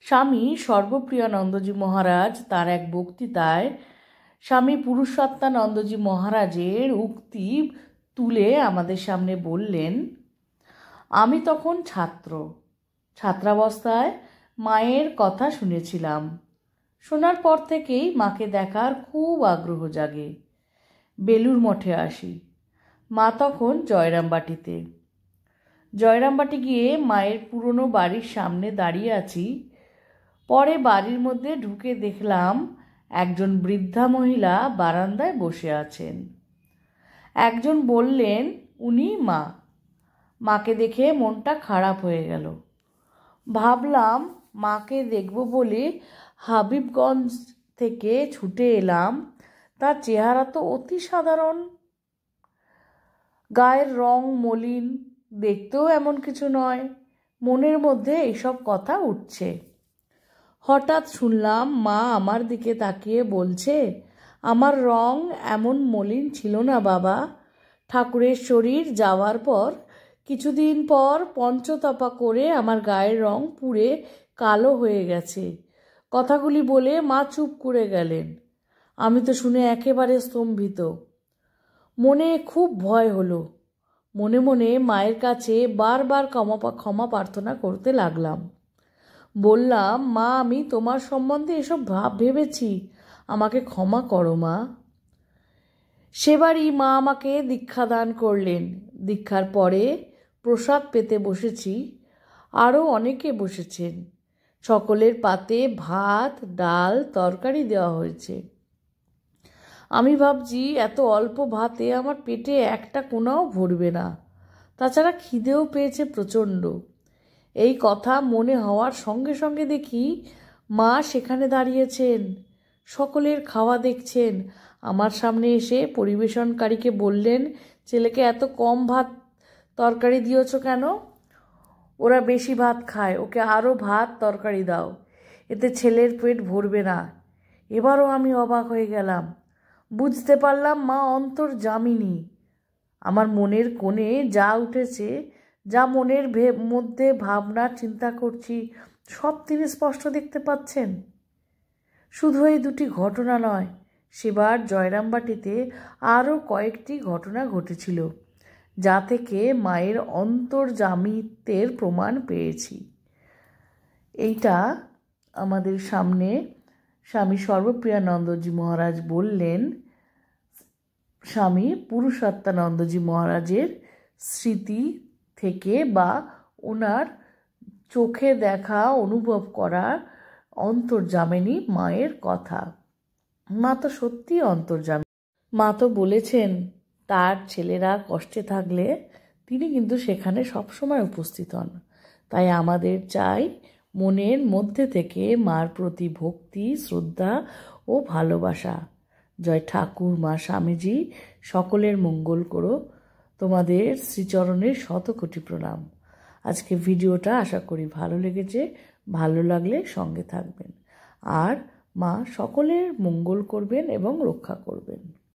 স্বামী সর্বপ্রিয়ানন্দজি মহারাজ তার এক বক্তৃতায় স্বামী পুরুষোত্তমানন্দজি মহারাজের উক্তি তুলে আমাদের সামনে বললেন, আমি তখন ছাত্রাবস্থায় মায়ের কথা শুনেছিলাম। শোনার পর থেকেই মাকে দেখার খুব আগ্রহ জাগে। বেলুর মঠে আসি। মা তখন জয়রামবাটিতে। জয়রামবাটি গিয়ে মায়ের পুরনো বাড়ির সামনে দাঁড়িয়ে আছি। পরে বাড়ির মধ্যে ঢুকে দেখলাম একজন বৃদ্ধা মহিলা বারান্দায় বসে আছেন। একজন বললেন, উনি মা। মাকে দেখে মনটা খারাপ হয়ে গেল। ভাবলাম মাকে দেখব বলে হাবিবগঞ্জ থেকে ছুটে এলাম। তার চেহারা তো অতি সাধারণ, গায়ের রং মলিন, দেখতেও এমন কিছু নয়। মনের মধ্যে এইসব কথা উঠছে। হঠাৎ শুনলাম মা আমার দিকে তাকিয়ে বলছে, আমার রং এমন মলিন ছিল না বাবা। ঠাকুরের শরীর যাওয়ার পর কিছুদিন পর পঞ্চতপা করে আমার গায়ের রং পুড়ে কালো হয়ে গেছে। কথাগুলি বলে মা চুপ করে গেলেন। আমি তো শুনে একেবারে স্তম্ভিত। মনে খুব ভয় হলো। মনে মনে মায়ের কাছে বারবার ক্ষমা প্রার্থনা করতে লাগলাম। বললাম, মা, আমি তোমার সম্বন্ধে এসব ভেবেছি, আমাকে ক্ষমা করো মা। সেবারই মা আমাকে দীক্ষাদান করলেন। দীক্ষার পরে প্রসাদ পেতে বসেছি। আরও অনেকে বসেছেন। সকলের পাতে ভাত, ডাল, তরকারি দেওয়া হয়েছে। আমি ভাবছি এত অল্প ভাতে আমার পেটে একটা কোনাও ভরবে না। তাছাড়া খিদেও পেয়েছে প্রচণ্ড। এই কথা মনে হওয়ার সঙ্গে সঙ্গে দেখি মা সেখানে দাঁড়িয়েছেন, সকলের খাওয়া দেখছেন। আমার সামনে এসে পরিবেশনকারীকে বললেন, ছেলেকে এত কম ভাত তরকারি দিয়েছ কেন? ওরা বেশি ভাত খায়, ওকে আরও ভাত তরকারি দাও, এতে ছেলের পেট ভরবে না। এবারও আমি অবাক হয়ে গেলাম। বুঝতে পারলাম মা অন্তর্যামিনী। আমার মনের কোণে যা উঠেছে, যা মনের মধ্যে ভাবনা চিন্তা করছি, সব তিনি স্পষ্ট দেখতে পাচ্ছেন। শুধু এই দুটি ঘটনা নয়, সেবার জয়রামবাটিতে আরও কয়েকটি ঘটনা ঘটেছিল, যা থেকে মায়ের অন্তর্যামিত্বের প্রমাণ পেয়েছি। এইটা আমাদের সামনে স্বামী সর্বপ্রিয়ানন্দজি মহারাজ বললেন। স্বামী পুরুষোত্তমানন্দজি মহারাজের স্মৃতি থেকে বা ওনার চোখে দেখা অনুভব করা অন্তর্যামিনী মায়ের কথা। মা তো সত্যিই অন্তর্যামিনী। মা তো বলেছেন তার ছেলেরা কষ্টে থাকলে তিনি কিন্তু সেখানে সবসময় উপস্থিত হন। তাই আমাদের চাই মনের মধ্যে থেকে মার প্রতি ভক্তি, শ্রদ্ধা ও ভালোবাসা। জয় ঠাকুর, মা, স্বামীজি সকলের মঙ্গল করো। তোমাদের শ্রীচরণের শতকোটি প্রণাম। আজকে ভিডিওটা আশা করি ভালো লেগেছে। ভালো লাগলে সঙ্গে থাকবেন। আর মা সকলের মঙ্গল করবেন এবং রক্ষা করবেন।